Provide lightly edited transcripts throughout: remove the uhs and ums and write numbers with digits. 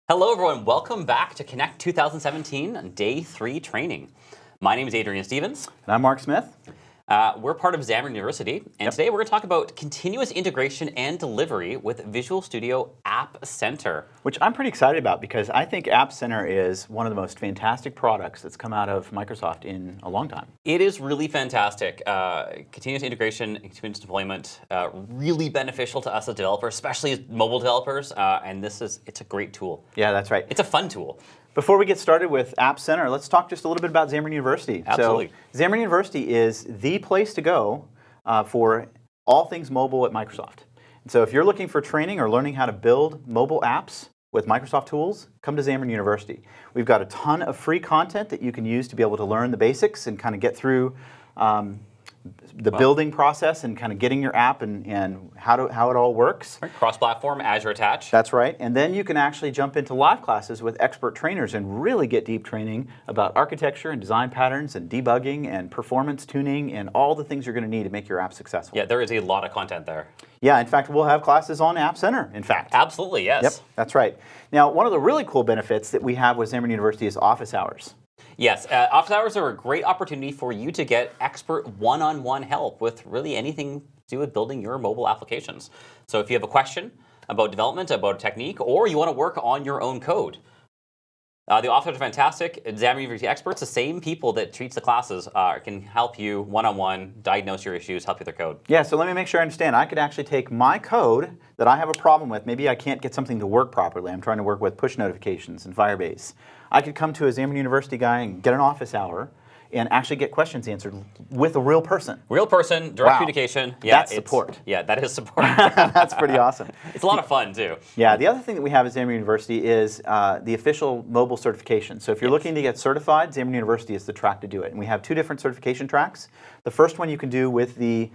Hello, everyone. Welcome back to Connect 2017 Day 3 training. My name is Adrian Stevens. And I'm Mark Smith. We're part of Xamarin University, and today we're going to talk about continuous integration and delivery with Visual Studio App Center. Which I'm pretty excited about because I think App Center is one of the most fantastic products that's come out of Microsoft in a long time. It is really fantastic. Continuous integration, continuous deployment, really beneficial to us as developers, especially as mobile developers, and it's a great tool. Yeah, that's right. It's a fun tool. Before we get started with App Center, let's talk just a little bit about Xamarin University. Absolutely. So, Xamarin University is the place to go for all things mobile at Microsoft. And so if you're looking for training or learning how to build mobile apps with Microsoft tools, come to Xamarin University. We've got a ton of free content that you can use to be able to learn the basics and kind of get through the building process and kind of getting your app and how it all works. Right. Cross-platform, Azure attached. That's right. And then you can actually jump into live classes with expert trainers and really get deep training about architecture and design patterns and debugging and performance tuning and all the things you're going to need to make your app successful. Yeah, there is a lot of content there. Yeah, in fact, we'll have classes on App Center, in fact. Absolutely, yes. Yep, that's right. Now, one of the really cool benefits that we have with Xamarin University is office hours. Yes, office hours are a great opportunity for you to get expert one-on-one help with really anything to do with building your mobile applications. So if you have a question about development, about a technique, or you want to work on your own code, the office hours are fantastic. Xamarin University experts, the same people that teach the classes, can help you one-on-one, diagnose your issues, help you with their code. Yeah, so let me make sure I understand. I could actually take my code that I have a problem with. Maybe I can't get something to work properly. I'm trying to work with push notifications and Firebase. I could come to a Xamarin University guy and get an office hour and actually get questions answered with a real person. Real person, direct communication. Yeah, that's support. Yeah, that is support. That's pretty awesome. It's a lot of fun, too. Yeah, the other thing that we have at Xamarin University is the official mobile certification. So if you're looking to get certified, Xamarin University is the track to do it. And we have two different certification tracks. The first one you can do with the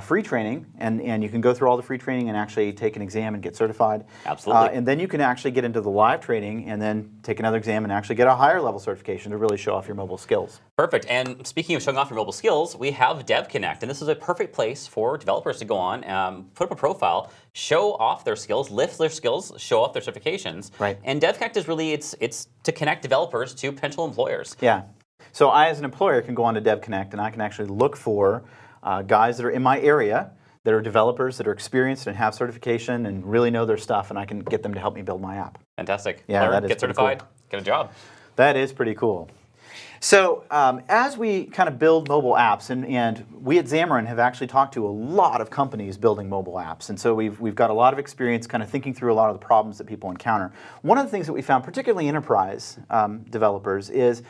free training, and you can go through all the free training and actually take an exam and get certified. Absolutely. And then you can actually get into the live training and then take another exam and actually get a higher level certification to really show off your mobile skills. Perfect. And speaking of showing off your mobile skills, we have DevConnect, and this is a perfect place for developers to go on, put up a profile, show off their skills, lift their skills, show off their certifications. Right. And DevConnect is really, it's to connect developers to potential employers. Yeah. So I, as an employer, can go on to DevConnect and I can actually look for guys that are in my area that are developers that are experienced and have certification and really know their stuff, and I can get them to help me build my app. Fantastic. Yeah, Learn, that is get certified, cool. get a job. That is pretty cool. So as we kind of build mobile apps, and we at Xamarin have actually talked to a lot of companies building mobile apps, and so we've got a lot of experience kind of thinking through a lot of the problems that people encounter. One of the things that we found, particularly enterprise developers, is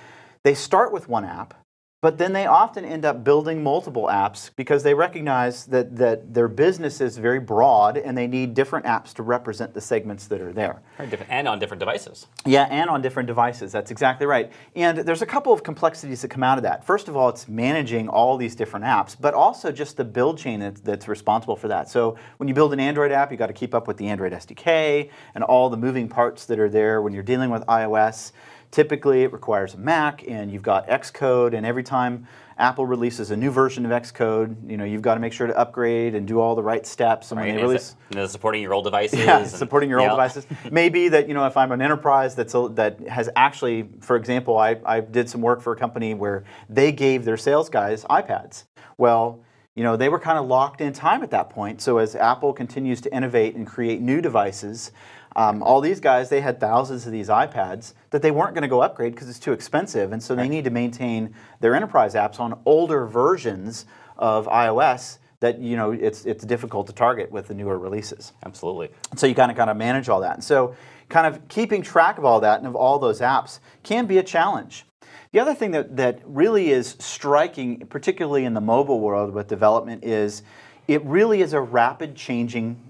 they start with one app, but then they often end up building multiple apps because they recognize that their business is very broad and they need different apps to represent the segments that are there. Right, and on different devices. Yeah, and on different devices. That's exactly right. And there's a couple of complexities that come out of that. First of all, it's managing all these different apps, but also just the build chain that's responsible for that. So when you build an Android app, you've got to keep up with the Android SDK and all the moving parts that are there. When you're dealing with iOS, typically it requires a Mac, and you've got Xcode, and every time Apple releases a new version of Xcode, you've got to make sure to upgrade and do all the right steps. And right, when they release, supporting your old devices. Yeah, supporting your old devices. Maybe that if I'm an enterprise that has actually, for example, I did some work for a company where they gave their sales guys iPads. Well, they were kind of locked in time at that point. So as Apple continues to innovate and create new devices, all these guys, they had thousands of these iPads that they weren't going to go upgrade because it's too expensive, and so they need to maintain their enterprise apps on older versions of iOS that it's difficult to target with the newer releases. Absolutely. So you kind of manage all that, and so kind of keeping track of all that and of all those apps can be a challenge. The other thing that really is striking, particularly in the mobile world with development, is it really is a rapid changing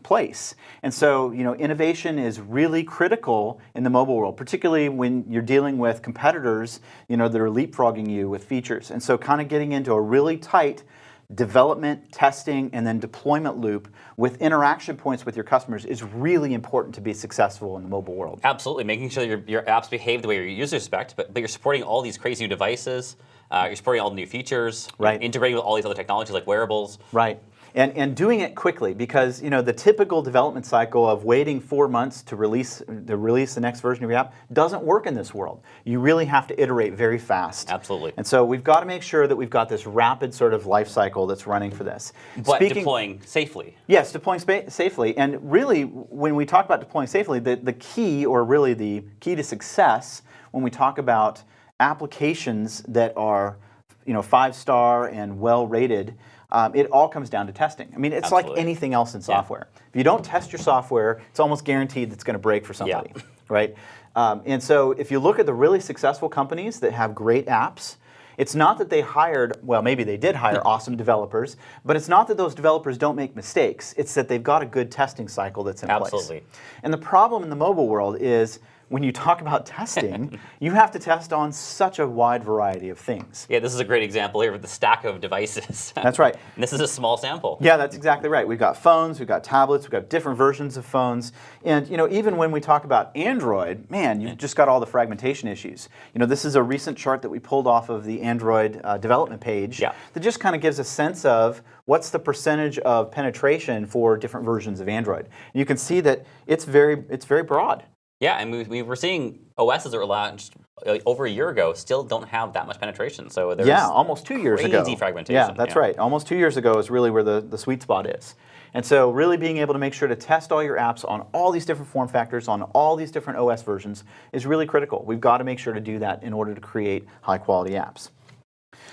place. And so, innovation is really critical in the mobile world, particularly when you're dealing with competitors, that are leapfrogging you with features. And so kind of getting into a really tight development, testing, and then deployment loop with interaction points with your customers is really important to be successful in the mobile world. Absolutely, making sure your apps behave the way your users expect, but you're supporting all these crazy new devices, you're supporting all the new features, right, integrating with all these other technologies like wearables. Right. And doing it quickly, because the typical development cycle of waiting 4 months to release the next version of your app doesn't work in this world. You really have to iterate very fast. Absolutely. And so we've got to make sure that we've got this rapid sort of life cycle that's running for this. But deploying safely. Yes, deploying safely. And really, when we talk about deploying safely, the key, or really the key to success when we talk about applications that are 5-star and well rated, it all comes down to testing. I mean, it's Absolutely. like anything else in software. If you don't test your software, it's almost guaranteed that it's going to break for somebody, right? And so if you look at the really successful companies that have great apps, it's not that they hired, well, maybe they did hire awesome developers, but it's not that those developers don't make mistakes. It's that they've got a good testing cycle that's in place. Absolutely. And the problem in the mobile world is, when you talk about testing, you have to test on such a wide variety of things. Yeah, this is a great example here with the stack of devices. That's right. And this is a small sample. Yeah, that's exactly right. We've got phones, we've got tablets, we've got different versions of phones. And even when we talk about Android, man, you've just got all the fragmentation issues. This is a recent chart that we pulled off of the Android development page that just kind of gives a sense of what's the percentage of penetration for different versions of Android. And you can see that it's very broad. Yeah, and we were seeing OSs that were launched over a year ago still don't have that much penetration. So there's almost 2 years ago. Crazy fragmentation. Yeah, that's right. Almost 2 years ago is really where the sweet spot is. And so really being able to make sure to test all your apps on all these different form factors, on all these different OS versions is really critical. We've got to make sure to do that in order to create high-quality apps.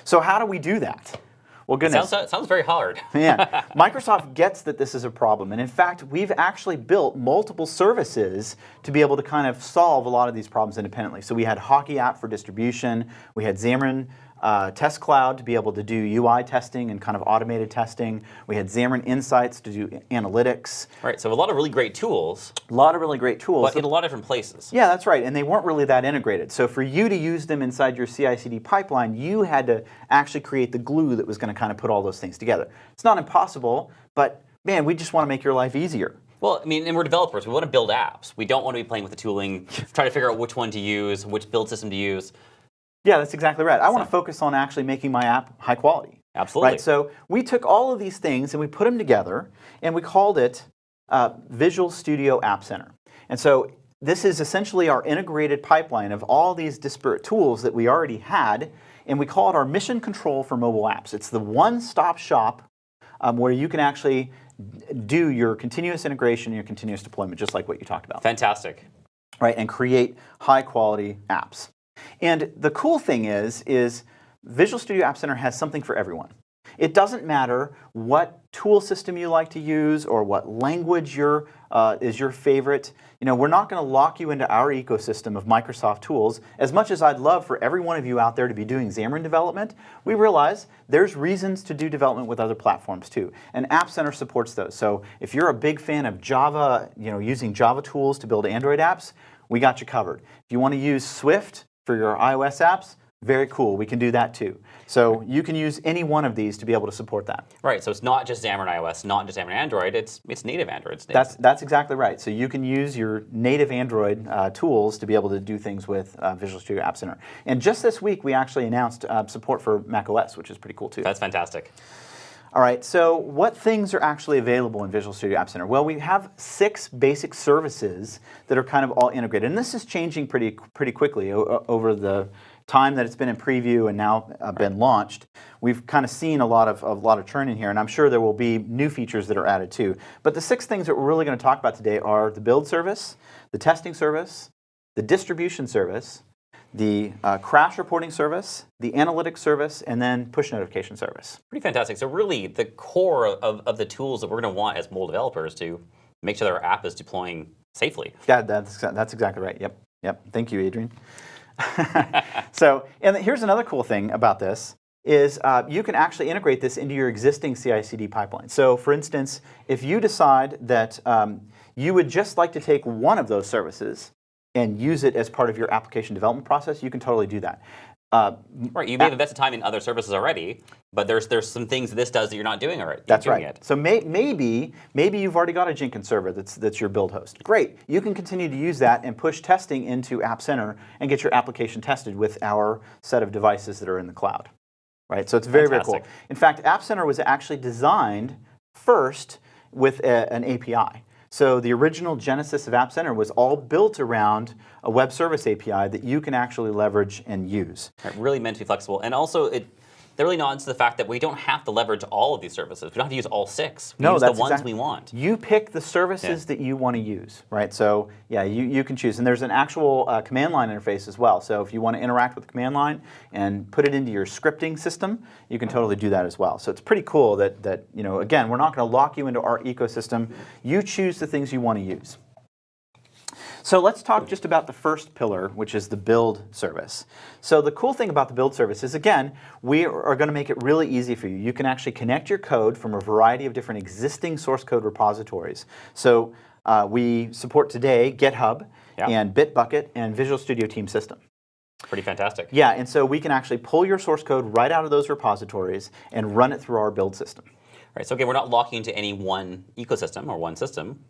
So how do we do that? Well, goodness. Sounds very hard. Yeah, Microsoft gets that this is a problem. And in fact, we've actually built multiple services to be able to kind of solve a lot of these problems independently. So we had Hockey App for distribution. We had Xamarin Test Cloud to be able to do UI testing and kind of automated testing. We had Xamarin Insights to do analytics. Right, so a lot of really great tools. A lot of really great tools. But in a lot of different places. Yeah, that's right. And they weren't really that integrated. So for you to use them inside your CI/CD pipeline, you had to actually create the glue that was going to kind of put all those things together. It's not impossible, but man, we just want to make your life easier. Well, I mean, and we're developers. We want to build apps. We don't want to be playing with the tooling, try to figure out which one to use, which build system to use. Yeah, that's exactly right. I want to focus on actually making my app high quality. Absolutely. Right? So we took all of these things and we put them together, and we called it Visual Studio App Center. And so this is essentially our integrated pipeline of all these disparate tools that we already had, and we call it our mission control for mobile apps. It's the one-stop shop where you can actually do your continuous integration and your continuous deployment, just like what you talked about. Fantastic. Right, and create high-quality apps. And the cool thing is Visual Studio App Center has something for everyone. It doesn't matter what tool system you like to use or what language is your favorite. We're not going to lock you into our ecosystem of Microsoft tools. As much as I'd love for every one of you out there to be doing Xamarin development, we realize there's reasons to do development with other platforms too. And App Center supports those. So if you're a big fan of Java, using Java tools to build Android apps, we got you covered. If you want to use Swift for your iOS apps, very cool. We can do that too. So you can use any one of these to be able to support that. Right. So it's not just Xamarin iOS, not just Xamarin Android. It's native Android. That's exactly right. So you can use your native Android tools to be able to do things with Visual Studio App Center. And just this week, we actually announced support for macOS, which is pretty cool too. That's fantastic. All right, so what things are actually available in Visual Studio App Center? Well, we have 6 basic services that are kind of all integrated. And this is changing pretty quickly over the time that it's been in preview and now been launched. We've kind of seen a lot of churn in here, and I'm sure there will be new features that are added too. But the 6 things that we're really going to talk about today are the build service, the testing service, the distribution service, the crash reporting service, the analytics service, and then push notification service. Pretty fantastic. So really, the core of the tools that we're going to want as mobile developers to make sure that our app is deploying safely. Yeah, that's exactly right. Yep. Thank you, Adrian. So, and here's another cool thing about this is you can actually integrate this into your existing CI/CD pipeline. So, for instance, if you decide that you would just like to take one of those services and use it as part of your application development process, you can totally do that. Right, you may have invested time in other services already, but there's some things that this does that you're not doing already. That's right. So maybe you've already got a Jenkins server that's your build host. Great. You can continue to use that and push testing into App Center and get your application tested with our set of devices that are in the cloud. Right. So it's very cool. In fact, App Center was actually designed first with an API. So the original genesis of App Center was all built around a web service API that you can actually leverage and use. Right, really meant to be flexible. And also, that really nods to the fact that we don't have to leverage all of these services. We don't have to use all 6. We use the ones we want. You pick the services that you want to use, right? So yeah, you can choose. And there's an actual command line interface as well. So if you want to interact with the command line and put it into your scripting system, you can totally do that as well. So it's pretty cool that again, we're not going to lock you into our ecosystem. You choose the things you want to use. So let's talk just about the first pillar, which is the build service. So the cool thing about the build service is, again, we are going to make it really easy for you. You can actually connect your code from a variety of different existing source code repositories. So we support today GitHub and Bitbucket and Visual Studio Team System. Pretty fantastic. Yeah, and so we can actually pull your source code right out of those repositories and run it through our build system. Right. So again, we're not locking into any one ecosystem or one system.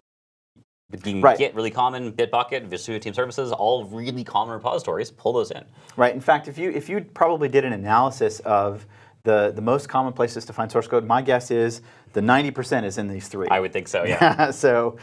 Git, really common, Bitbucket, Visual Studio Team Services, all really common repositories. Pull those in. Right. In fact, if you probably did an analysis of the most common places to find source code, my guess is the 90% is in these 3. I would think so, yeah. So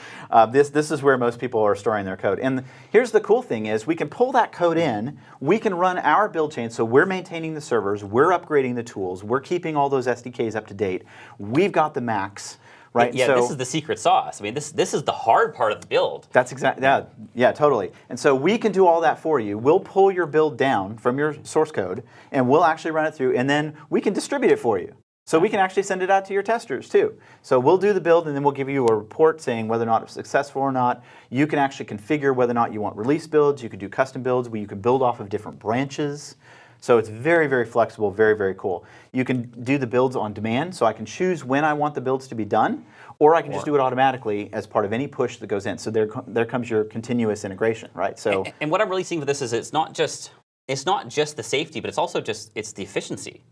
this is where most people are storing their code. And here's the cool thing is we can pull that code in, we can run our build chain, so we're maintaining the servers, we're upgrading the tools, we're keeping all those SDKs up to date. We've got the Macs. Right. Yeah, so, this is the secret sauce. I mean, this is the hard part of the build. That's exactly, yeah, totally. And so we can do all that for you. We'll pull your build down from your source code, and we'll actually run it through, and then we can distribute it for you. So we can actually send it out to your testers too. So we'll do the build, and then we'll give you a report saying whether or not it's successful or not. You can actually configure whether or not you want release builds. You can do custom builds where you can build off of different branches. So it's very, very flexible, very, very cool. You can do the builds on demand, so I can choose when I want the builds to be done, or I can just do it automatically as part of any push that goes in. So there comes your continuous integration, right? So and what I'm really seeing with this is it's not just the safety, but it's also it's the efficiency.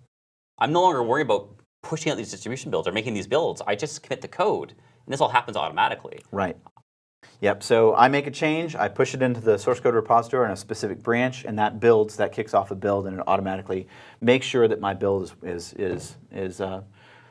I'm no longer worried about pushing out these distribution builds or making these builds. I just commit the code, and this all happens automatically. Right. Yep, so I make a change, I push it into the source code repository in a specific branch, and that kicks off a build, and it automatically makes sure that my build is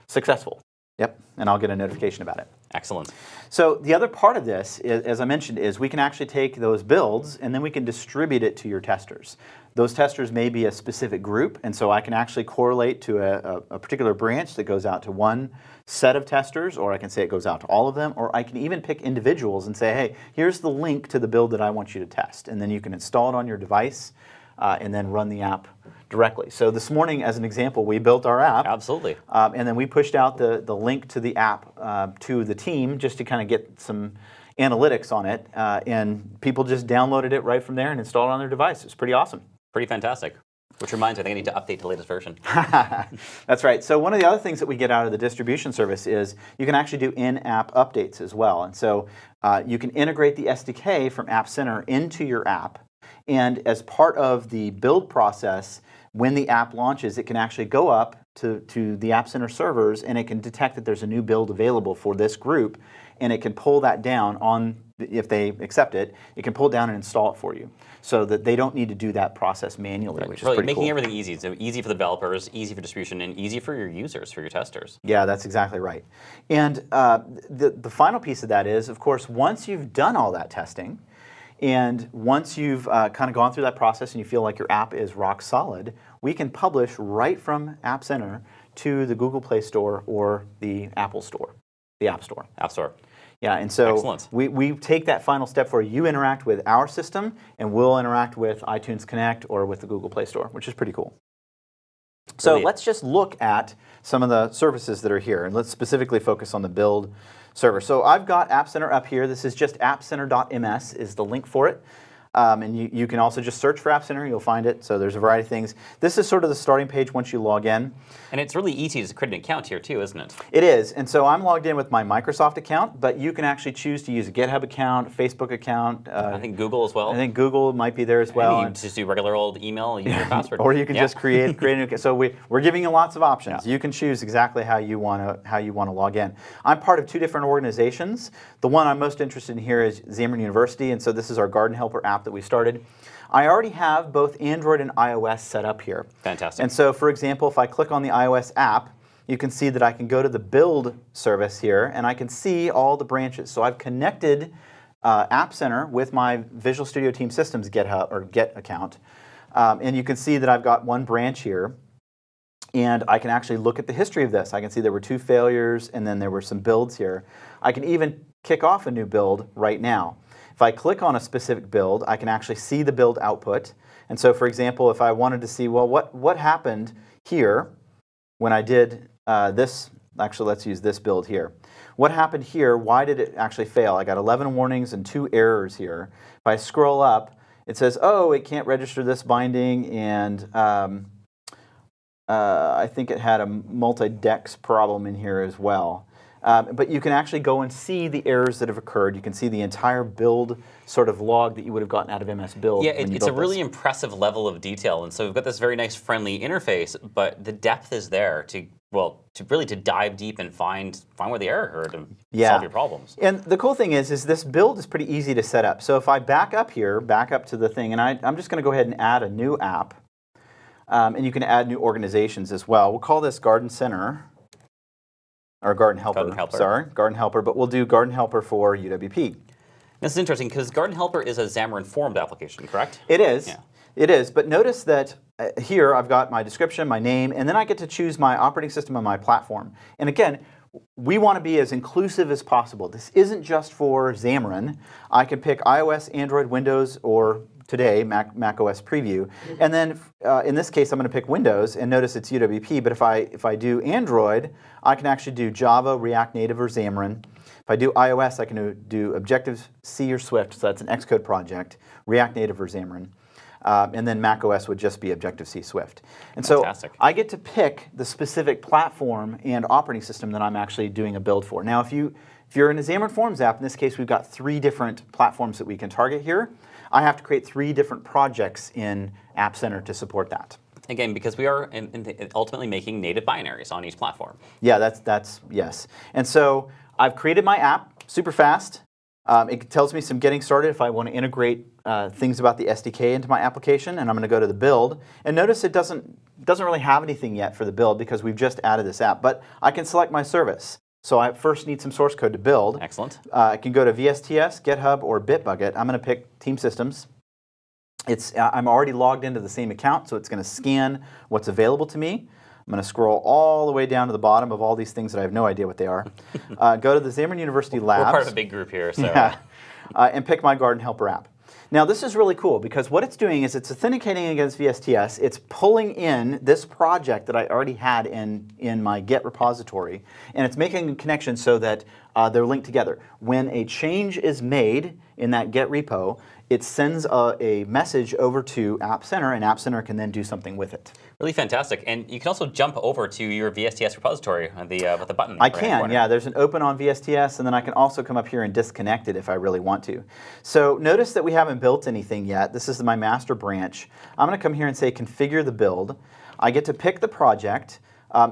successful. Yep, and I'll get a notification about it. Excellent. So the other part of this, as I mentioned, is we can actually take those builds, and then we can distribute it to your testers. Those testers may be a specific group, and so I can actually correlate to a particular branch that goes out to one set of testers, or I can say it goes out to all of them, or I can even pick individuals and say, hey, here's the link to the build that I want you to test. And then you can install it on your device and then run the app directly. So this morning, as an example, we built our app. Absolutely. And then we pushed out the link to the app to the team just to kind of get some analytics on it. And people just downloaded it right from there and installed it on their device. It's pretty awesome. Pretty fantastic. Which reminds me, I think I need to update the latest version. That's right. So one of the other things that we get out of the distribution service is you can actually do in-app updates as well. And so you can integrate the SDK from App Center into your app. And as part of the build process, when the app launches, it can actually go up to the App Center servers, and it can detect that there's a new build available for this group, and it can pull that down if they accept it, it can pull it down and install it for you, so that they don't need to do that process manually, which is pretty making cool. Everything easy. So easy for the developers, easy for distribution, and easy for your users, for your testers. Yeah, that's exactly right. And the final piece of that is, of course, once you've done all that testing, and once you've kind of gone through that process and you feel like your app is rock solid, we can publish right from App Center to the Google Play Store or the Apple Store, the App Store. App Store. Yeah, and so Excellent. we take that final step where you interact with our system, and we'll interact with iTunes Connect or with the Google Play Store, which is pretty cool. So let's just look at some of the services that are here, and let's specifically focus on the build server. So I've got App Center up here. This is just appcenter.ms is the link for it. And you can also just search for App Center. You'll find it. So there's a variety of things. This is sort of the starting page once you log in. And it's really easy to create an account here too, isn't it? It is. And so I'm logged in with my Microsoft account, but you can actually choose to use a GitHub account, Facebook account. I think Google as well. I think Google might be there as well. You can just do regular old email, use your password. Or you can just create a new account. So we're giving you lots of options. Yeah. You can choose exactly how you want to log in. I'm part of 2 different organizations. The one I'm most interested in here is Xamarin University, and so this is our Garden Helper app that we started. I already have both Android and iOS set up here. Fantastic. And so, for example, if I click on the iOS app, you can see that I can go to the build service here, and I can see all the branches. So I've connected App Center with my Visual Studio Team Systems GitHub or Git account, and you can see that I've got one branch here. And I can actually look at the history of this. I can see there were 2 failures, and then there were some builds here. I can even kick off a new build right now. If I click on a specific build, I can actually see the build output. And so, for example, if I wanted to see, well, what happened here when I did this, actually let's use this build here. What happened here? Why did it actually fail? I got 11 warnings and 2 errors here. If I scroll up, it says, oh, it can't register this binding, and I think it had a multi-dex problem in here as well. But you can actually go and see the errors that have occurred. You can see the entire build sort of log that you would have gotten out of MS Build. Yeah, it's a really impressive level of detail. And so we've got this very nice friendly interface, but the depth is there to really dive deep and find where the error occurred and solve your problems. And the cool thing is this build is pretty easy to set up. So if I back up here, back up to the thing, and I'm just going to go ahead and add a new app. And you can add new organizations as well. We'll call this Garden Center, or Garden Helper. Sorry, Garden Helper, but we'll do Garden Helper for UWP. This is interesting because Garden Helper is a Xamarin-formed application, correct? It is. Yeah. It is, but notice that here I've got my description, my name, and then I get to choose my operating system and my platform. And again, we want to be as inclusive as possible. This isn't just for Xamarin. I can pick iOS, Android, Windows, or today, Mac OS Preview. And then in this case, I'm going to pick Windows, and notice it's UWP. But if I do Android, I can actually do Java, React Native, or Xamarin. If I do iOS, I can do Objective-C or Swift, so that's an Xcode project, React Native or Xamarin. And then Mac OS would just be Objective-C Swift. And so I get to pick the specific platform and operating system that I'm actually doing a build for. Now, if you're in a Xamarin Forms app, in this case, we've got 3 different platforms that we can target here. I have to create 3 different projects in App Center to support that. Again, because we are ultimately making native binaries on each platform. Yeah, that's yes. And so I've created my app super fast. It tells me some getting started if I want to integrate things about the SDK into my application, and I'm going to go to the build. And notice it doesn't really have anything yet for the build because we've just added this app. But I can select my service. So I first need some source code to build. Excellent. I can go to VSTS, GitHub, or Bitbucket. I'm going to pick Team Systems. I'm already logged into the same account, so it's going to scan what's available to me. I'm going to scroll all the way down to the bottom of all these things that I have no idea what they are. Go to the Xamarin University Labs. We're part of a big group here, so. Yeah. And pick my Garden Helper app. Now this is really cool because what it's doing is it's authenticating against VSTS. It's pulling in this project that I already had in my Git repository, and it's making a connection so that they're linked together. When a change is made in that Git repo, it sends a message over to App Center, and App Center can then do something with it. Really fantastic. And you can also jump over to your VSTS repository with the button. I can, yeah. There's an open on VSTS, and then I can also come up here and disconnect it if I really want to. So notice that we haven't built anything yet. This is my master branch. I'm going to come here and say configure the build. I get to pick the project.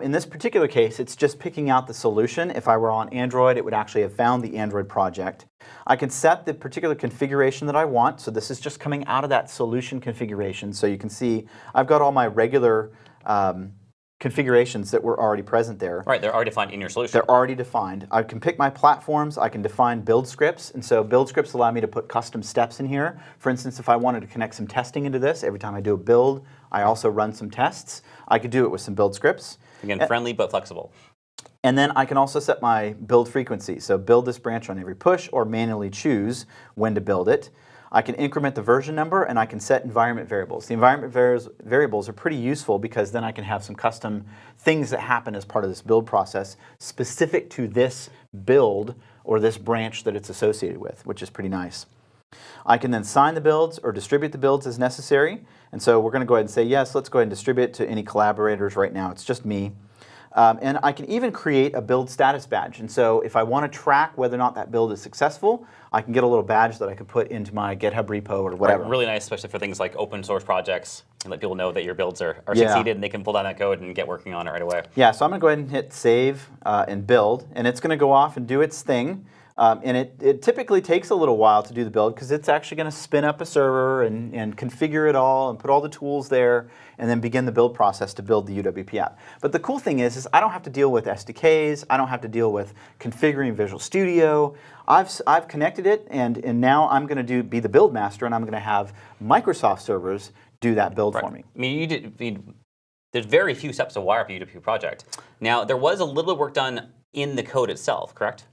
In this particular case, it's just picking out the solution. If I were on Android, it would actually have found the Android project. I can set the particular configuration that I want. So this is just coming out of that solution configuration. So you can see I've got all my regular configurations that were already present there. Right, they're already defined in your solution. They're already defined. I can pick my platforms. I can define build scripts. And so build scripts allow me to put custom steps in here. For instance, if I wanted to connect some testing into this, every time I do a build, I also run some tests. I could do it with some build scripts. Again, friendly but flexible. And then I can also set my build frequency. So build this branch on every push or manually choose when to build it. I can increment the version number, and I can set environment variables. The environment variables are pretty useful because then I can have some custom things that happen as part of this build process specific to this build or this branch that it's associated with, which is pretty nice. I can then sign the builds or distribute the builds as necessary. And so we're going to go ahead and say, yes, let's go ahead and distribute to any collaborators right now. It's just me. And I can even create a build status badge. And so if I want to track whether or not that build is successful, I can get a little badge that I can put into my GitHub repo or whatever. Right, really nice, especially for things like open source projects. And let people know that your builds are succeeded and they can pull down that code and get working on it right away. Yeah, so I'm going to go ahead and hit save and build. And it's going to go off and do its thing. And it typically takes a little while to do the build because it's actually going to spin up a server and configure it all and put all the tools there and then begin the build process to build the UWP app. But the cool thing is I don't have to deal with SDKs. I don't have to deal with configuring Visual Studio. I've connected it, and now I'm going to be the build master, and I'm going to have Microsoft servers do that build for me. I mean, there's very few steps to wire up a UWP project. Now, there was a little bit of work done in the code itself, correct?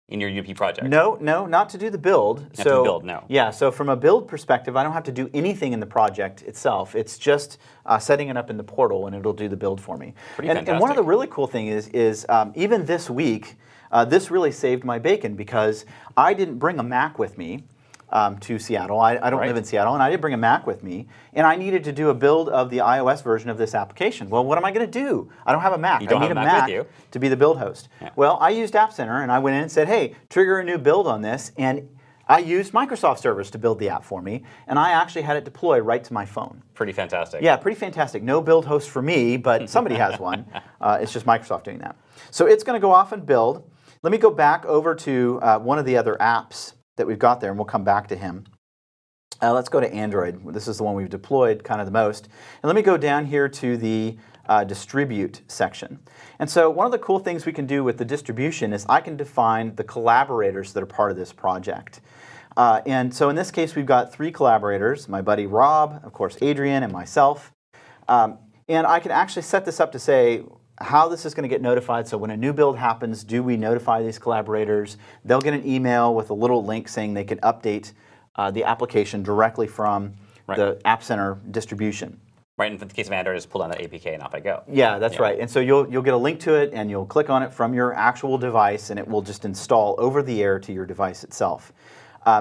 In your UWP project? No, not to do the build. Not to do the build, no. Yeah, so from a build perspective, I don't have to do anything in the project itself. It's just setting it up in the portal, and it'll do the build for me. Pretty fantastic. And one of the really cool things is even this week, this really saved my bacon because I didn't bring a Mac with me to Seattle. I don't live in Seattle, and I didn't bring a Mac with me, and I needed to do a build of the iOS version of this application. Well, what am I going to do? I don't have a Mac. You don't I need have a a Mac Mac with you. to be the build host. Yeah. Well, I used App Center, and I went in and said, hey, trigger a new build on this, and I used Microsoft servers to build the app for me, and I actually had it deploy right to my phone. Pretty fantastic. Yeah, pretty fantastic. No build host for me, but somebody has one. It's just Microsoft doing that. So it's going to go off and build. Let me go back over to one of the other apps that we've got there, and we'll come back to him. Let's go to Android. This is the one we've deployed kind of the most. And let me go down here to the distribute section. And so one of the cool things we can do with the distribution is I can define the collaborators that are part of this project. And so in this case, we've got 3 collaborators, my buddy Rob, of course Adrian, and myself. And I can actually set this up to say how this is going to get notified. So when a new build happens, do we notify these collaborators? They'll get an email with a little link saying they can update the application directly from the App Center distribution. Right, and in the case of Android, just pull down that APK and off I go. Yeah, that's right. And so you'll get a link to it, and you'll click on it from your actual device, and it will just install over the air to your device itself.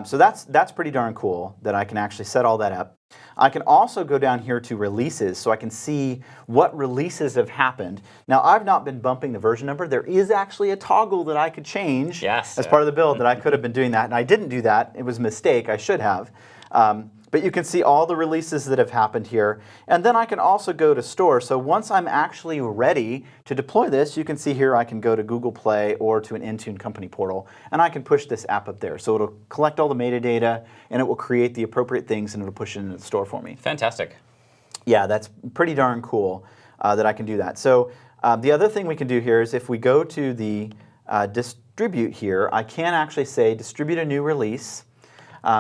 So that's pretty darn cool that I can actually set all that up. I can also go down here to releases so I can see what releases have happened. Now, I've not been bumping the version number. There is actually a toggle that I could change as part of the build that I could have been doing that, and I didn't do that. It was a mistake. I should have. But you can see all the releases that have happened here. And then I can also go to store. So once I'm actually ready to deploy this, you can see here I can go to Google Play or to an Intune company portal, and I can push this app up there. So it'll collect all the metadata, and it will create the appropriate things, and it'll push it into the store for me. Fantastic. Yeah, that's pretty darn cool that I can do that. So the other thing we can do here is if we go to the distribute here, I can actually say distribute a new release.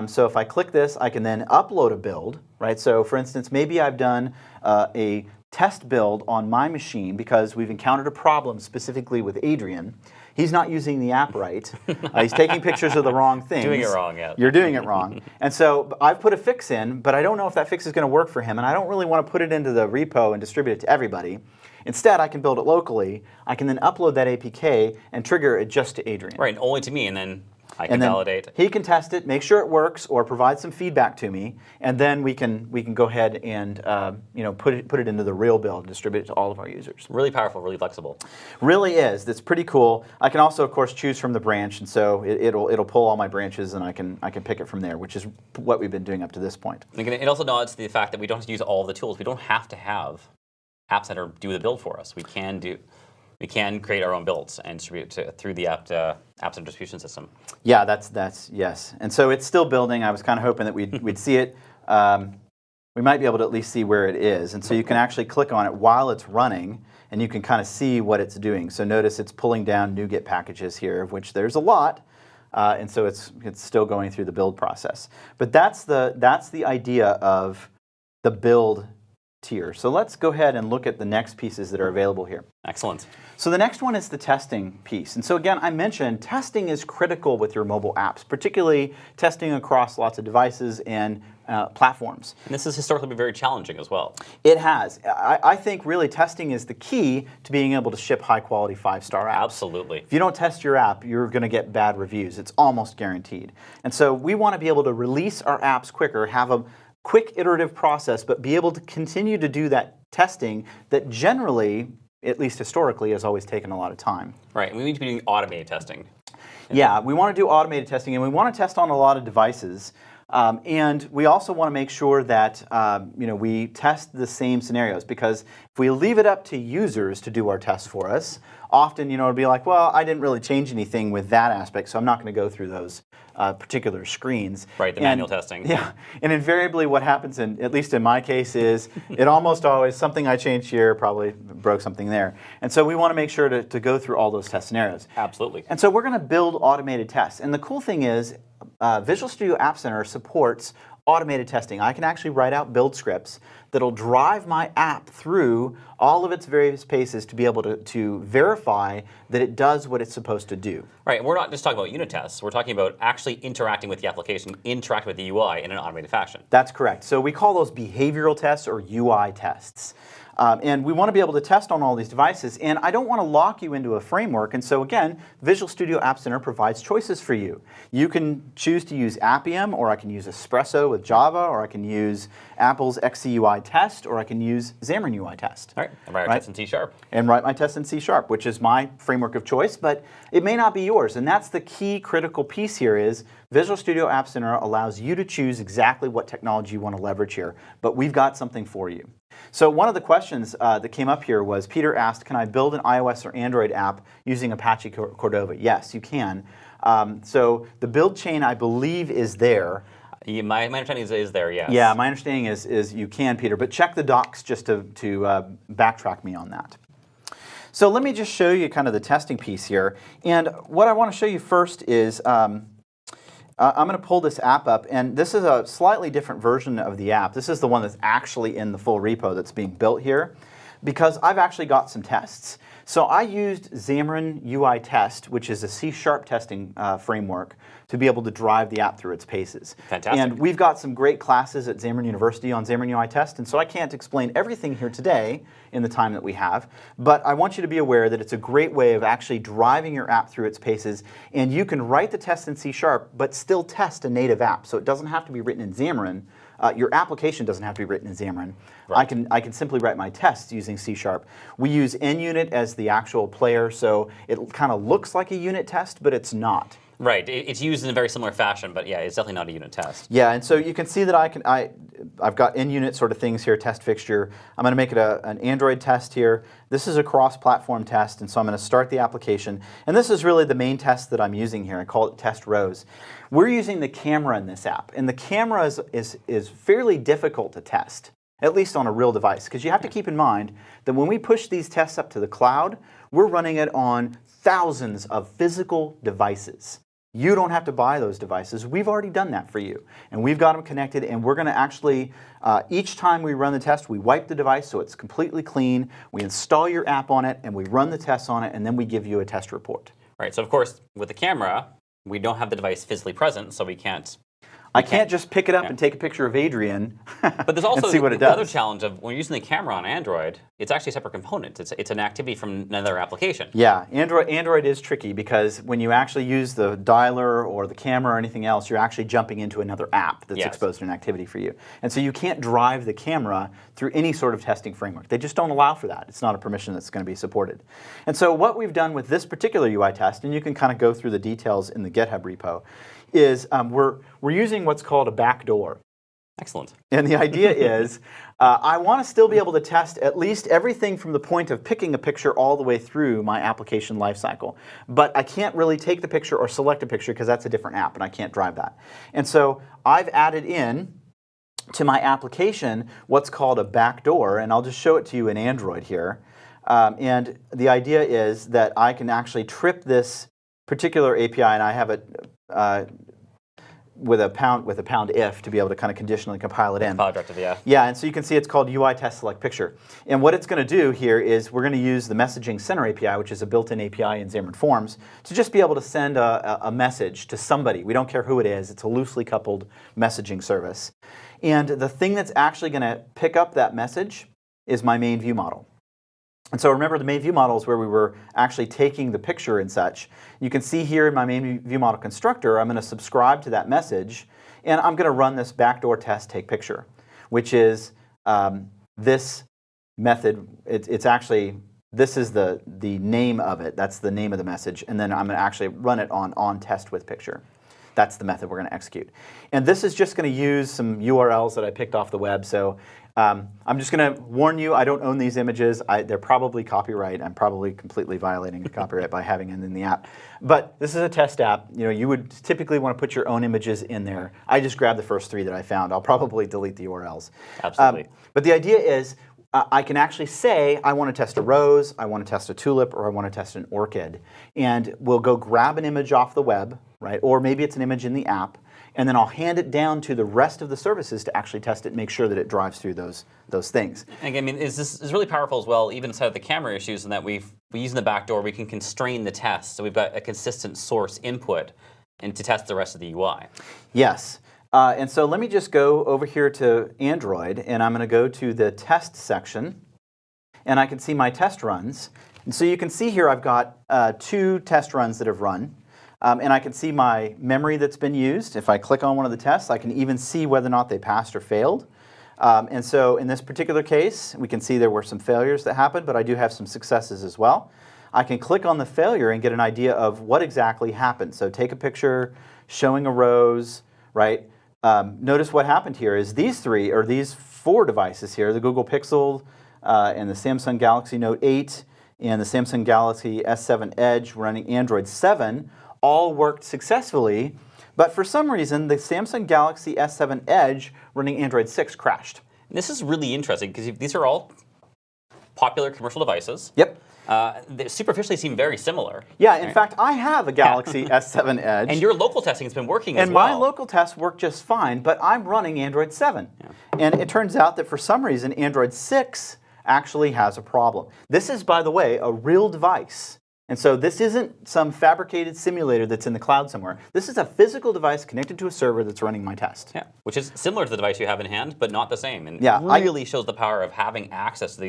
So if I click this, I can then upload a build, right? So for instance, maybe I've done a test build on my machine because we've encountered a problem specifically with Adrian. He's not using the app right. He's taking pictures of the wrong things. Doing it wrong, yeah. You're doing it wrong. And so I've put a fix in, but I don't know if that fix is going to work for him, and I don't really want to put it into the repo and distribute it to everybody. Instead, I can build it locally. I can then upload that APK and trigger it just to Adrian. Right, and only to me, and then I can validate. He can test it, make sure it works, or provide some feedback to me, and then we can go ahead and put it into the real build and distribute it to all of our users. Really powerful, really flexible. Really is. That's pretty cool. I can also, of course, choose from the branch, and so it'll pull all my branches, and I can pick it from there, which is what we've been doing up to this point. And again, it also nods to the fact that we don't have to use all the tools. We don't have to have App Center do the build for us. We can create our own builds and distribute it through the App Center distribution system. Yeah, that's yes. And so it's still building. I was kind of hoping that we'd see it. We might be able to at least see where it is. And so you can actually click on it while it's running, and you can kind of see what it's doing. So notice it's pulling down NuGet packages here, of which there's a lot. And so it's still going through the build process. But that's the idea of the build tier. So let's go ahead and look at the next pieces that are available here. Excellent. So the next one is the testing piece. And so again, I mentioned testing is critical with your mobile apps, particularly testing across lots of devices and platforms. And this has historically been very challenging as well. It has. I think really testing is the key to being able to ship high-quality 5-star apps. Absolutely. If you don't test your app, you're going to get bad reviews. It's almost guaranteed. And so we want to be able to release our apps quicker, have a quick iterative process, but be able to continue to do that testing that generally, at least historically, has always taken a lot of time. Right, and we need to be doing automated testing. Yeah, we want to do automated testing, and we want to test on a lot of devices. And we also want to make sure that we test the same scenarios, because if we leave it up to users to do our tests for us, often, it'll be like, well, I didn't really change anything with that aspect, so I'm not going to go through those particular screens. Right, the manual testing. Yeah, and invariably what happens, at least in my case, is it almost always, something I changed here probably broke something there. And so we want to make sure to go through all those test scenarios. Absolutely. And so we're going to build automated tests. And the cool thing is Visual Studio App Center supports automated testing. I can actually write out build scripts that'll drive my app through all of its various paces to be able to verify that it does what it's supposed to do. Right, we're not just talking about unit tests. We're talking about actually interacting with the application, interacting with the UI in an automated fashion. That's correct. So we call those behavioral tests or UI tests. And we want to be able to test on all these devices. And I don't want to lock you into a framework. And so again, Visual Studio App Center provides choices for you. You can choose to use Appium, or I can use Espresso with Java, or I can use Apple's XCUI test, or I can use Xamarin UI test. All right, and write our tests in C#. And write my tests in C#, which is my framework of choice, but it may not be yours. And that's the key critical piece here is Visual Studio App Center allows you to choose exactly what technology you want to leverage here, but we've got something for you. So one of the questions that came up here was, Peter asked, can I build an iOS or Android app using Apache Cordova? Yes, you can. So the build chain, I believe, is there. My understanding is there, yes. Yeah, my understanding is you can, Peter, but check the docs just to backtrack me on that. So let me just show you kind of the testing piece here. And what I want to show you first is I'm going to pull this app up, and this is a slightly different version of the app. This is the one that's actually in the full repo that's being built here, because I've actually got some tests. So I used Xamarin UI Test, which is a C# testing framework, to be able to drive the app through its paces. Fantastic. And we've got some great classes at Xamarin University on Xamarin UI Test, and so I can't explain everything here today in the time that we have, but I want you to be aware that it's a great way of actually driving your app through its paces, and you can write the test in C#, but still test a native app. So it doesn't have to be written in Xamarin. Your application doesn't have to be written in Xamarin. Right. I can simply write my tests using C#. We use NUnit as the actual player, so it kind of looks like a unit test, but it's not. Right, it's used in a very similar fashion, but yeah, it's definitely not a unit test. Yeah, and so you can see that I've got NUnit sort of things here, test fixture. I'm going to make it an Android test here. This is a cross-platform test, and so I'm going to start the application. And this is really the main test that I'm using here. I call it test rows. We're using the camera in this app, and the camera is fairly difficult to test, at least on a real device, because you have to keep in mind that when we push these tests up to the cloud, we're running it on thousands of physical devices. You don't have to buy those devices. We've already done that for you. And we've got them connected, and we're going to actually, each time we run the test, we wipe the device so it's completely clean, we install your app on it, and we run the tests on it, and then we give you a test report. Right, so of course, with the camera, we don't have the device physically present, so we can't. I can't just pick it up and take a picture of Adrian but there's also and see what it the does. other challenge of when you're using the camera on Android, it's actually a separate component. It's an activity from another application. Yeah, Android is tricky because when you actually use the dialer or the camera or anything else, you're actually jumping into another app that's exposed to an activity for you. And so you can't drive the camera through any sort of testing framework. They just don't allow for that. It's not a permission that's going to be supported. And so what we've done with this particular UI test, and you can kind of go through the details in the GitHub repo, is we're using what's called a backdoor. Excellent. And the idea is I want to still be able to test at least everything from the point of picking a picture all the way through my application lifecycle. But I can't really take the picture or select a picture because that's a different app and I can't drive that. And so I've added in to my application what's called a backdoor, and I'll just show it to you in Android here. And the idea is that I can actually trip this particular API, and I have it with a pound if to be able to kind of conditionally compile it in. Compile directive, yeah. Yeah, and so you can see it's called UI test select picture. And what it's going to do here is we're going to use the messaging center API, which is a built-in API in Xamarin Forms, to just be able to send a message to somebody. We don't care who it is. It's a loosely coupled messaging service. And the thing that's actually going to pick up that message is my main view model. And so remember, the main view model is where we were actually taking the picture and such. You can see here in my main view model constructor, I'm going to subscribe to that message, and I'm going to run this backdoor test take picture, which is this method. It's actually, this is the name of it. That's the name of the message. And then I'm going to actually run it on test with picture. That's the method we're going to execute. And this is just going to use some URLs that I picked off the web. So I'm just going to warn you, I don't own these images. They're probably copyright. I'm probably completely violating copyright by having it in the app. But this is a test app. You would typically want to put your own images in there. I just grabbed the first 3 that I found. I'll probably delete the URLs. Absolutely. But the idea is I can actually say I want to test a rose, I want to test a tulip, or I want to test an orchid. And we'll go grab an image off the web, right? Or maybe it's an image in the app. And then I'll hand it down to the rest of the services to actually test it and make sure that it drives through those things. And again, I mean, this is really powerful as well, even inside of the camera issues, in that we use in the backdoor, we can constrain the test. So we've got a consistent source input and to test the rest of the UI. Yes. And so let me just go over here to Android, and I'm going to go to the test section, and I can see my test runs. And so you can see here I've got 2 test runs that have run. And I can see my memory that's been used. If I click on one of the tests, I can even see whether or not they passed or failed. And so in this particular case, we can see there were some failures that happened, but I do have some successes as well. I can click on the failure and get an idea of what exactly happened. So take a picture showing a rose, right? Notice what happened here is these 4 devices here, the Google Pixel and the Samsung Galaxy Note 8 and the Samsung Galaxy S7 Edge running Android 7, all worked successfully, but for some reason, the Samsung Galaxy S7 Edge running Android 6 crashed. And this is really interesting because these are all popular commercial devices. Yep. They superficially seem very similar. Yeah, in fact, I have a Galaxy S7 Edge. And your local testing has been working as and well. my local tests work just fine, but I'm running Android 7. Yeah. And it turns out that for some reason, Android 6 actually has a problem. This is, by the way, a real device. And so this isn't some fabricated simulator that's in the cloud somewhere. This is a physical device connected to a server that's running my test. Yeah, which is similar to the device you have in hand, but not the same. And yeah, really shows the power of having access to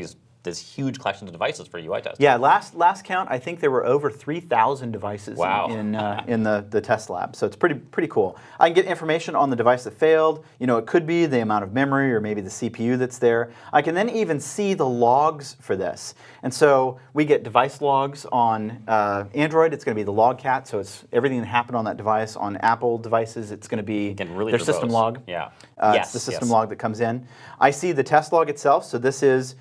this huge collection of devices for UI testing. Yeah, last count, I think there were over 3,000 devices wow. in the test lab. So it's pretty cool. I can get information on the device that failed. It could be the amount of memory or maybe the CPU that's there. I can then even see the logs for this. And so we get device logs on Android. It's going to be the logcat, so it's everything that happened on that device. On Apple devices, it's going to be really their system log. Yeah. It's the system log that comes in. I see the test log itself, so this is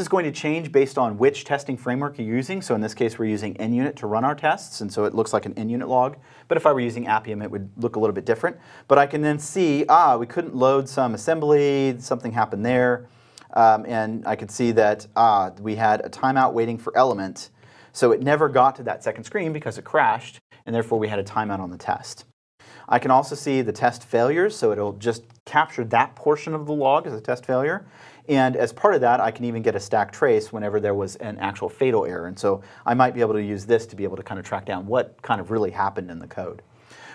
going to change based on which testing framework you're using. So in this case, we're using NUnit to run our tests, and so it looks like an NUnit log. But if I were using Appium, it would look a little bit different. But I can then see, we couldn't load some assembly, something happened there. And I could see that we had a timeout waiting for Element. So it never got to that second screen because it crashed, and therefore we had a timeout on the test. I can also see the test failures, so it'll just capture that portion of the log as a test failure. And as part of that, I can even get a stack trace whenever there was an actual fatal error. And so I might be able to use this to be able to kind of track down what kind of really happened in the code.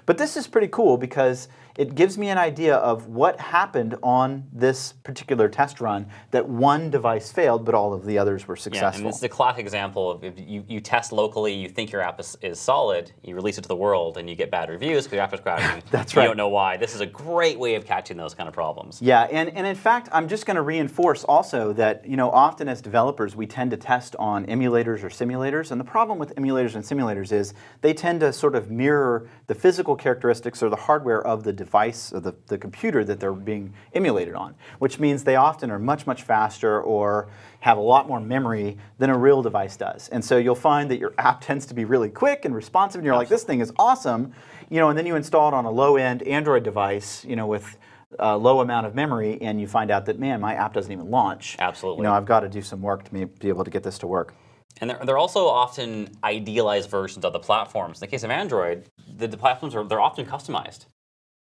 But this is pretty cool because it gives me an idea of what happened on this particular test run, that one device failed, but all of the others were successful. Yeah, and it's the classic example of if you test locally, you think your app is solid, you release it to the world, and you get bad reviews because your app is crashing. That's right. You don't know why. This is a great way of catching those kind of problems. Yeah, and in fact, I'm just going to reinforce also that, often as developers, we tend to test on emulators or simulators, and the problem with emulators and simulators is they tend to sort of mirror the physical characteristics or the hardware of the device or the computer that they're being emulated on, which means they often are much, much faster or have a lot more memory than a real device does. And so you'll find that your app tends to be really quick and responsive, and you're like, this thing is awesome, and then you install it on a low-end Android device, with a low amount of memory, and you find out that, man, my app doesn't even launch. Absolutely. I've got to do some work to be able to get this to work. And they're also often idealized versions of the platforms. In the case of Android, the platforms they're often customized.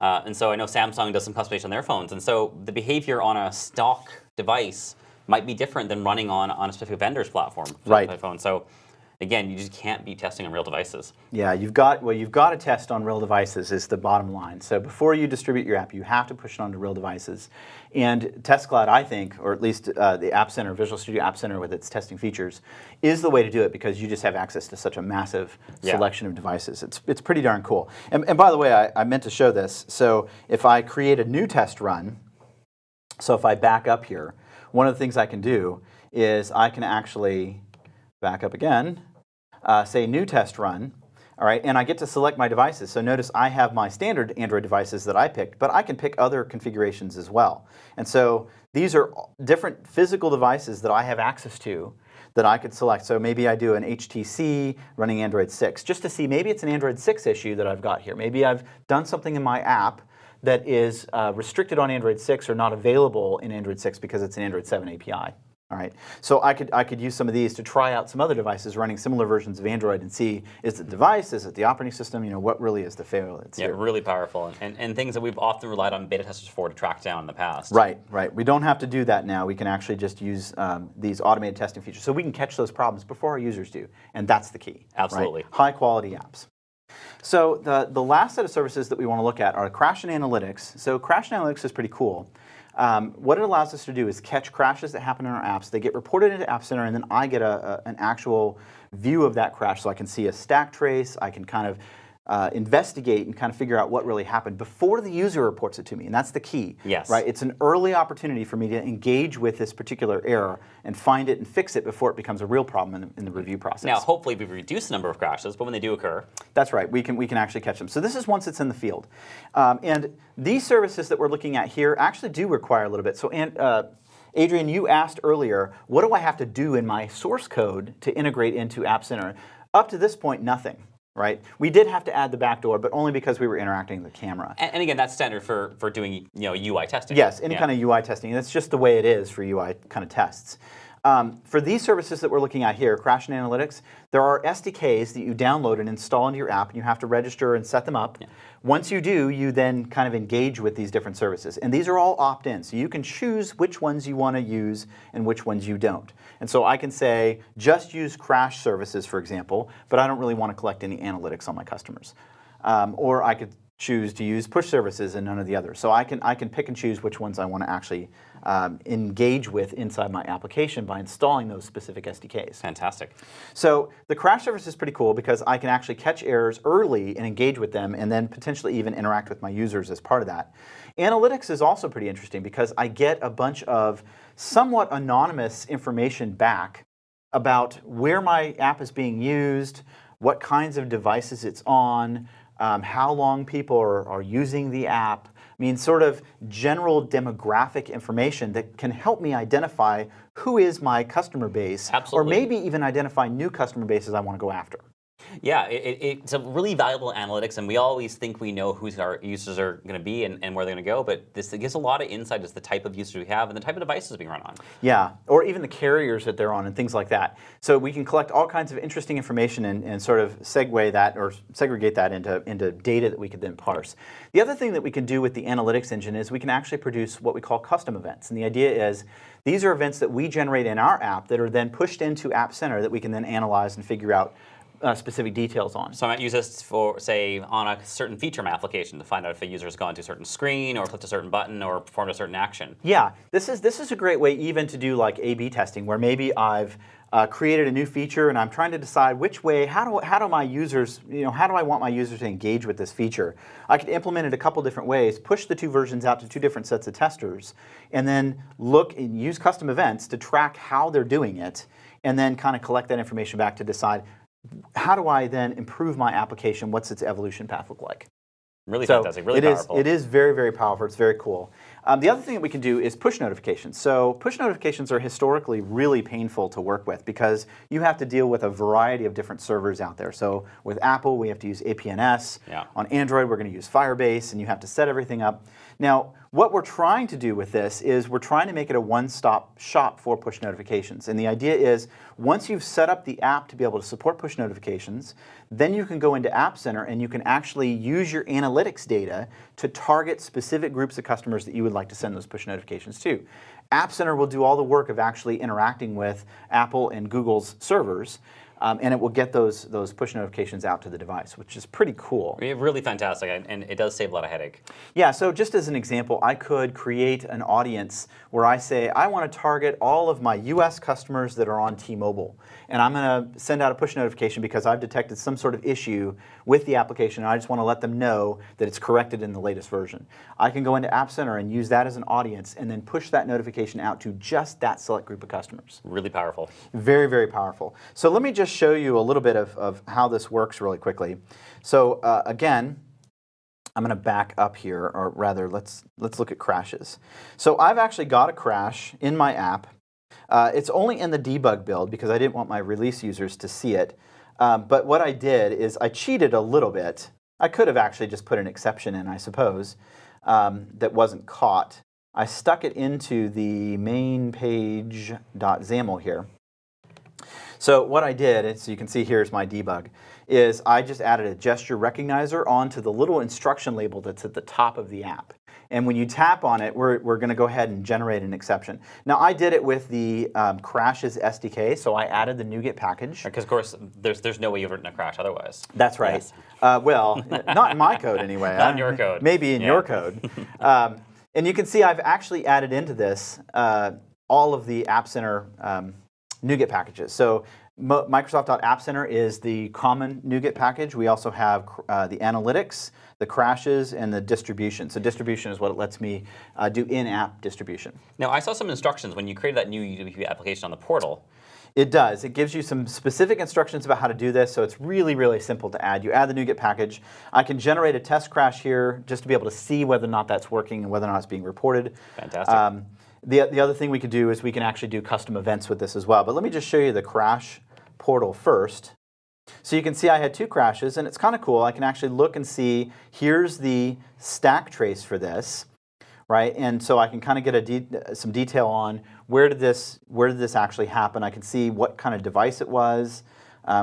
And so I know Samsung does some customization on their phones. And so the behavior on a stock device might be different than running on a specific vendor's platform. Right. Phone. So again, you just can't be testing on real devices. Yeah, you've got to test on real devices is the bottom line. So before you distribute your app, you have to push it onto real devices. And Test Cloud, I think, or at least the App Center, Visual Studio App Center with its testing features, is the way to do it because you just have access to such a massive selection of devices. It's pretty darn cool. And by the way, I meant to show this. So if I create a new test run, so if I back up here, one of the things I can do is I can actually back up again, say new test run. All right, and I get to select my devices. So notice I have my standard Android devices that I picked, but I can pick other configurations as well. And so these are different physical devices that I have access to that I could select. So maybe I do an HTC running Android 6, just to see maybe it's an Android 6 issue that I've got here. Maybe I've done something in my app that is restricted on Android 6 or not available in Android 6 because it's an Android 7 API. All right, so I could use some of these to try out some other devices running similar versions of Android and see, is it the device, is it the operating system, what really is the fail? Yeah, really powerful, and things that we've often relied on beta testers for to track down in the past. Right. We don't have to do that now. We can actually just use these automated testing features, so we can catch those problems before our users do, and that's the key. Absolutely. Right? High quality apps. So the last set of services that we want to look at are Crash and Analytics. So Crash and Analytics is pretty cool. What it allows us to do is catch crashes that happen in our apps. They get reported into App Center, and then I get an actual view of that crash. So I can see a stack trace. I can kind of investigate and kind of figure out what really happened before the user reports it to me, and that's the key. Yes. Right? It's an early opportunity for me to engage with this particular error and find it and fix it before it becomes a real problem in the review process. Now, hopefully we've reduced the number of crashes, but when they do occur... That's right. We can actually catch them. So this is once it's in the field. And these services that we're looking at here actually do require a little bit. So Adrian, you asked earlier, what do I have to do in my source code to integrate into App Center? Up to this point, nothing. Right? We did have to add the backdoor, but only because we were interacting with the camera. And again, that's standard for doing UI testing. Yes, any kind of UI testing. That's just the way it is for UI kind of tests. For these services that we're looking at here, Crash and Analytics, there are SDKs that you download and install into your app, and you have to register and set them up. Yeah. Once you do, you then kind of engage with these different services. And these are all opt-in, so you can choose which ones you want to use and which ones you don't. And so I can say, just use Crash services, for example, but I don't really want to collect any analytics on my customers. Or I could choose to use push services and none of the others. So I can pick and choose which ones I want to actually engage with inside my application by installing those specific SDKs. Fantastic. So the Crash service is pretty cool because I can actually catch errors early and engage with them and then potentially even interact with my users as part of that. Analytics is also pretty interesting because I get a bunch of somewhat anonymous information back about where my app is being used, what kinds of devices it's on, how long people are using the app. I mean, sort of general demographic information that can help me identify who is my customer base. Absolutely. Or maybe even identify new customer bases I want to go after. Yeah, it's a really valuable analytics, and we always think we know who our users are going to be and where they're going to go, but this gives a lot of insight as the type of users we have and the type of devices being run on. Yeah, or even the carriers that they're on and things like that. So we can collect all kinds of interesting information and sort of segue that or segregate that into data that we could then parse. The other thing that we can do with the analytics engine is we can actually produce what we call custom events. And the idea is these are events that we generate in our app that are then pushed into App Center that we can then analyze and figure out specific details on. So I might use this for, say, on a certain feature in my application to find out if a user has gone to a certain screen or clicked a certain button or performed a certain action. Yeah, this is a great way even to do like A/B testing, where maybe I've created a new feature and I'm trying to decide which way, how do my users, how do I want my users to engage with this feature? I could implement it a couple different ways, push the two versions out to two different sets of testers, and then look and use custom events to track how they're doing it, and then kind of collect that information back to decide, how do I then improve my application? What's its evolution path look like? Really fantastic, really powerful. It is very, very powerful. It's very cool. The other thing that we can do is push notifications. So push notifications are historically really painful to work with because you have to deal with a variety of different servers out there. So with Apple, we have to use APNS. Yeah. On Android, we're going to use Firebase, and you have to set everything up. Now, what we're trying to do with this is we're trying to make it a one-stop shop for push notifications. And the idea is once you've set up the app to be able to support push notifications, then you can go into App Center and you can actually use your analytics data to target specific groups of customers that you would like to send those push notifications to. App Center will do all the work of actually interacting with Apple and Google's servers, and it will get those push notifications out to the device, which is pretty cool. Really fantastic, and it does save a lot of headache. Yeah, so just as an example, I could create an audience where I say, I want to target all of my US customers that are on T-Mobile. And I'm going to send out a push notification because I've detected some sort of issue with the application, and I just want to let them know that it's corrected in the latest version. I can go into App Center and use that as an audience and then push that notification out to just that select group of customers. Really powerful. Very, very powerful. So let me just just show you a little bit of how this works really quickly. So again, I'm going to back up here, or rather, let's look at crashes. So I've actually got a crash in my app. It's only in the debug build because I didn't want my release users to see it. But what I did is I cheated a little bit. I could have actually just put an exception in, I suppose, that wasn't caught. I stuck it into the main page.xaml here. So what I did, and so you can see here's my debug, is I just added a gesture recognizer onto the little instruction label that's at the top of the app. And when you tap on it, we're going to go ahead and generate an exception. Now, I did it with the Crashes SDK, so I added the NuGet package. Because, of course, there's no way you've written a crash otherwise. That's right. Yes. Well, not in my code anyway. Not in your code. Maybe in your code. And you can see I've actually added into this all of the App Center NuGet packages. So Microsoft.App Center is the common NuGet package. We also have the analytics, the crashes, and the distribution. So distribution is what it lets me do in-app distribution. Now, I saw some instructions when you created that new UWP application on the portal. It does. It gives you some specific instructions about how to do this, so it's really, really simple to add. You add the NuGet package. I can generate a test crash here just to be able to see whether or not that's working and whether or not it's being reported. Fantastic. The other thing we could do is we can actually do custom events with this as well. But let me just show you the crash portal first. So you can see I had 2 crashes, and it's kind of cool. I can actually look and see, here's the stack trace for this, right? And so I can kind of get some detail on where did this actually happen. I can see what kind of device it was,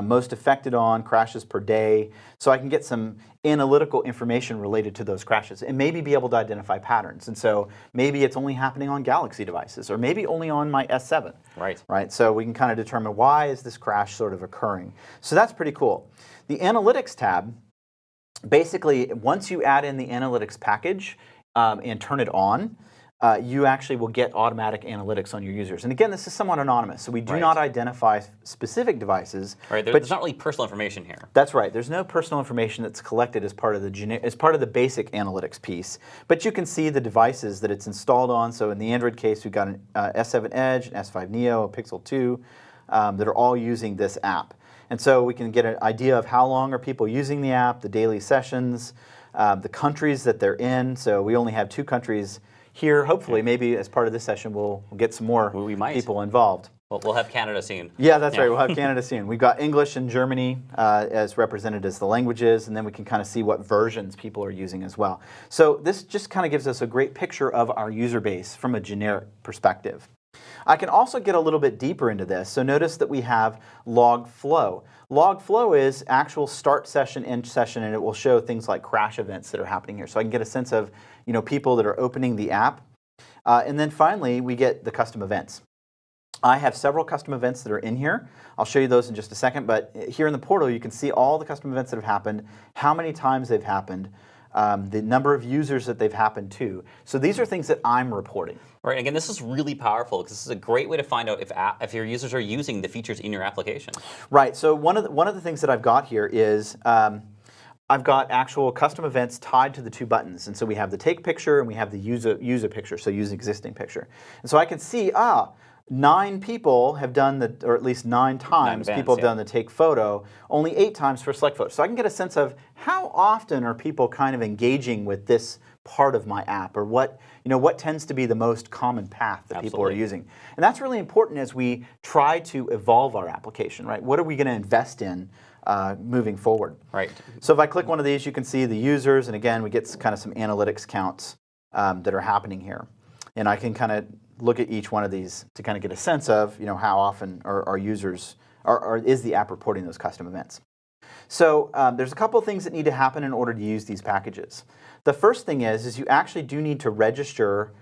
most affected on, crashes per day. So I can get some analytical information related to those crashes and maybe be able to identify patterns. And so maybe it's only happening on Galaxy devices or maybe only on my S7. Right. So we can kind of determine why is this crash sort of occurring. So that's pretty cool. The Analytics tab, basically once you add in the Analytics package and turn it on, you actually will get automatic analytics on your users. And again, this is somewhat anonymous, so we do not identify specific devices. Right, there's not really personal information here. That's right. There's no personal information that's collected as part of the basic analytics piece. But you can see the devices that it's installed on. So in the Android case, we've got an S7 Edge, an S5 Neo, a Pixel 2 that are all using this app. And so we can get an idea of how long are people using the app, the daily sessions, the countries that they're in. So we only have 2 countries here. Hopefully, maybe as part of this session, we'll get some more people involved. Well, we'll have Canada soon. Yeah, that's right. We'll have Canada soon. We've got English and Germany as represented as the languages, and then we can kind of see what versions people are using as well. So this just kind of gives us a great picture of our user base from a generic perspective. I can also get a little bit deeper into this. So notice that we have log flow. Log flow is actual start session, end session, and it will show things like crash events that are happening here. So I can get a sense of people that are opening the app. And then finally, we get the custom events. I have several custom events that are in here. I'll show you those in just a second. But here in the portal, you can see all the custom events that have happened, how many times they've happened, the number of users that they've happened to. So these are things that I'm reporting. Right. Again, this is really powerful because this is a great way to find out if your users are using the features in your application. Right. So one of the things that I've got here is I've got actual custom events tied to the 2 buttons. And so we have the take picture and we have the user picture, so use existing picture. And so I can see, 9 people have done or at least 9 times people have done the take photo, only 8 times for select photo. So I can get a sense of how often are people kind of engaging with this part of my app, or what tends to be the most common path that people are using. And that's really important as we try to evolve our application, right? What are we going to invest in moving forward? Right. So if I click one of these, you can see the users, and again, we get kind of some analytics counts that are happening here. And I can kind of look at each one of these to kind of get a sense of how often our users is the app reporting those custom events. So there's a couple of things that need to happen in order to use these packages. The first thing is you actually do need to register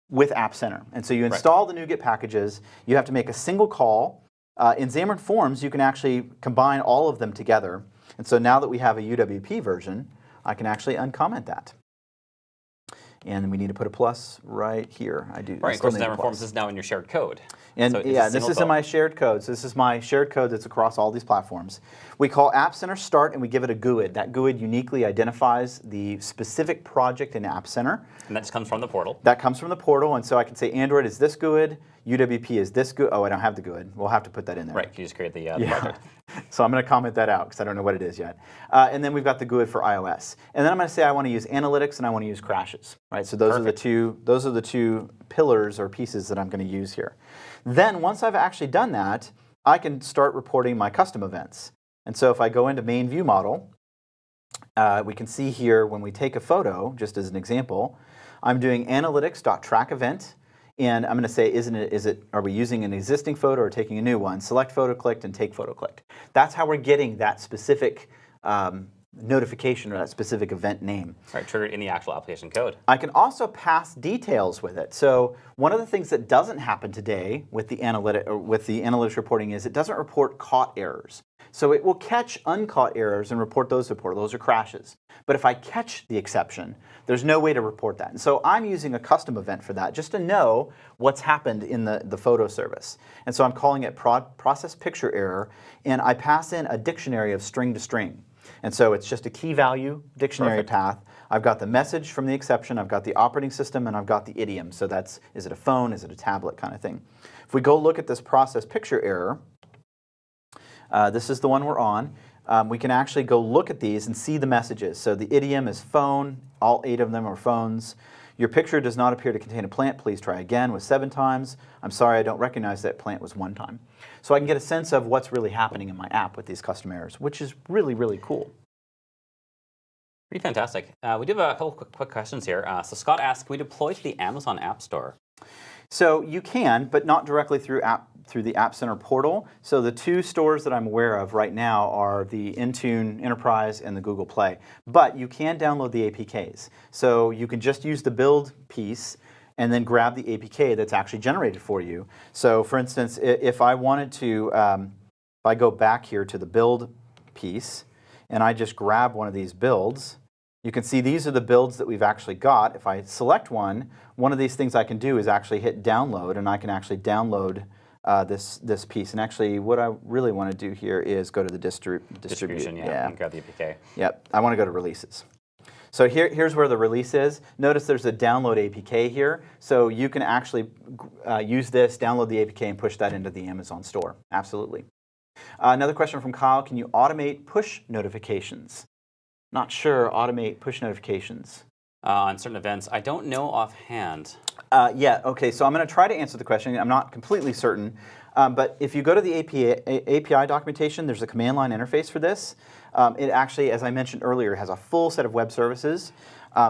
with App Center. And so you install the NuGet packages. You have to make a single call. In Xamarin Forms, you can actually combine all of them together. And so now that we have a UWP version, I can actually uncomment that. And then we need to put a plus right here. I do. Right, of course, Xamarin Forms is now in your shared code. And so yeah, this is in my shared code. So this is my shared code that's across all these platforms. We call App Center start, and we give it a GUID. That GUID uniquely identifies the specific project in App Center. And that just comes from the portal. That comes from the portal, and so I can say Android is this GUID, UWP is this GUID. Oh, I don't have the GUID. We'll have to put that in there. Right, you just create the project. So I'm going to comment that out because I don't know what it is yet. And then we've got the GUID for iOS. And then I'm going to say I want to use analytics and I want to use crashes. Right. So those are the two pillars or pieces that I'm going to use here. Then once I've actually done that, I can start reporting my custom events. And so if I go into main view model, we can see here when we take a photo, just as an example, I'm doing analytics.trackEvent. And I'm going to say, are we using an existing photo or taking a new one? Select photo clicked and take photo clicked. That's how we're getting that specific notification or that specific event name. Right, triggered in the actual application code. I can also pass details with it. So one of the things that doesn't happen today with the analytics reporting is it doesn't report caught errors. So it will catch uncaught errors and report those Those are crashes. But if I catch the exception, there's no way to report that. And so I'm using a custom event for that, just to know what's happened in the photo service. And so I'm calling it process picture error, and I pass in a dictionary of string to string. And so it's just a key value dictionary path. I've got the message from the exception, I've got the operating system, and I've got the idiom. So that's, is it a phone, is it a tablet kind of thing. If we go look at this process picture error, this is the one we're on. We can actually go look at these and see the messages. So the idiom is phone, all 8 of them are phones. Your picture does not appear to contain a plant, please try again was 7 times. I'm sorry, I don't recognize that plant was 1 time. So I can get a sense of what's really happening in my app with these custom errors, which is really, really cool. Pretty fantastic. We do have a couple quick questions here. So Scott asks, can we deploy to the Amazon App Store? So you can, but not directly through the App Center portal. So the 2 stores that I'm aware of right now are the Intune Enterprise and the Google Play. But you can download the APKs. So you can just use the build piece and then grab the APK that's actually generated for you. So for instance, if I wanted to, if I go back here to the build piece and I just grab one of these builds, you can see these are the builds that we've actually got. If I select one of these things I can do is actually hit download, and I can actually download this piece. And actually, what I really want to do here is go to the distribution. And grab the APK. Yep, I want to go to releases. So here's where the release is. Notice there's a download APK here. So you can actually use this, download the APK, and push that into the Amazon store. Absolutely. Another question from Kyle, can you automate push notifications? Not sure, automate push notifications. On certain events, I don't know offhand. Yeah, okay, so I'm going to try to answer the question. I'm not completely certain. But if you go to the API documentation, there's a command line interface for this. It actually, as I mentioned earlier, has a full set of web services.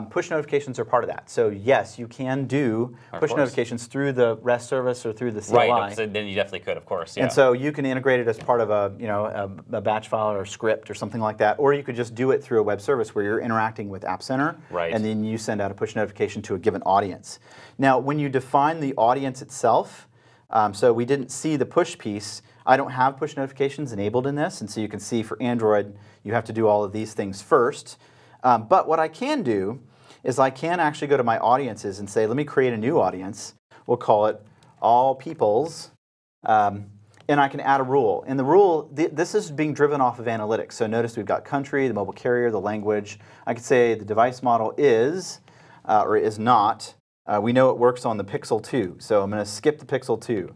Push notifications are part of that. So yes, you can do push notifications through the REST service or through the CLI. Right, so then you definitely could, of course. Yeah. And so you can integrate it as part of a batch file or a script or something like that. Or you could just do it through a web service where you're interacting with App Center, and then you send out a push notification to a given audience. Now, when you define the audience itself, so we didn't see the push piece. I don't have push notifications enabled in this, and so you can see for Android, you have to do all of these things first. But what I can do is I can actually go to my audiences and say, let me create a new audience. We'll call it all peoples. And I can add a rule. And the rule, this is being driven off of analytics. So notice we've got country, the mobile carrier, the language. I could say the device model is or is not. We know it works on the Pixel 2. So I'm going to skip the Pixel 2.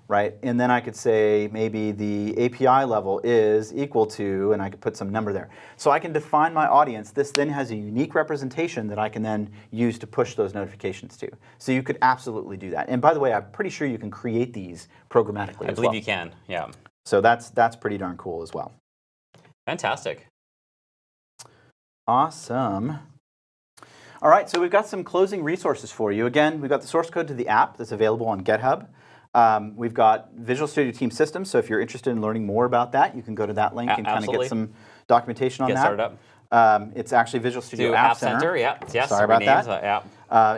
Right? And then I could say maybe the API level is equal to, and I could put some number there. So I can define my audience. This then has a unique representation that I can then use to push those notifications to. So you could absolutely do that. And by the way, I'm pretty sure you can create these programmatically I believe you can, yeah. So that's pretty darn cool as well. Fantastic. Awesome. All right, so we've got some closing resources for you. Again, we've got the source code to the app that's available on GitHub. We've got Visual Studio Team Systems, so if you're interested in learning more about that, you can go to that link and kind of get some documentation on that. Get started up. It's actually Visual Studio App Center. Yeah. Sorry about that.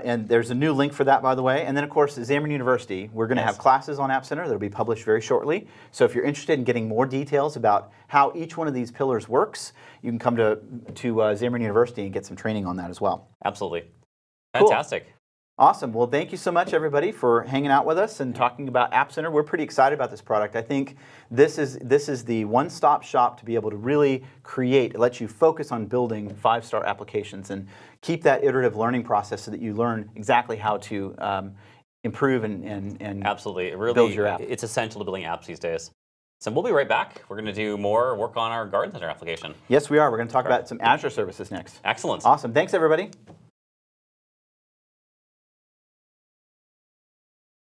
And there's a new link for that, by the way. And then, of course, Xamarin University. We're going to have classes on App Center that will be published very shortly. So if you're interested in getting more details about how each one of these pillars works, you can come to Xamarin University and get some training on that as well. Absolutely. Cool. Fantastic. Awesome. Well, thank you so much, everybody, for hanging out with us and talking about App Center. We're pretty excited about this product. I think this is the one-stop shop to be able to really create. It lets you focus on building 5-star applications and keep that iterative learning process so that you learn exactly how to improve and Absolutely. It really, build your app. It's essential to building apps these days. So we'll be right back. We're going to do more work on our Garden Center application. Yes, we are. We're going to talk about some Azure services next. Excellent. Awesome. Thanks, everybody.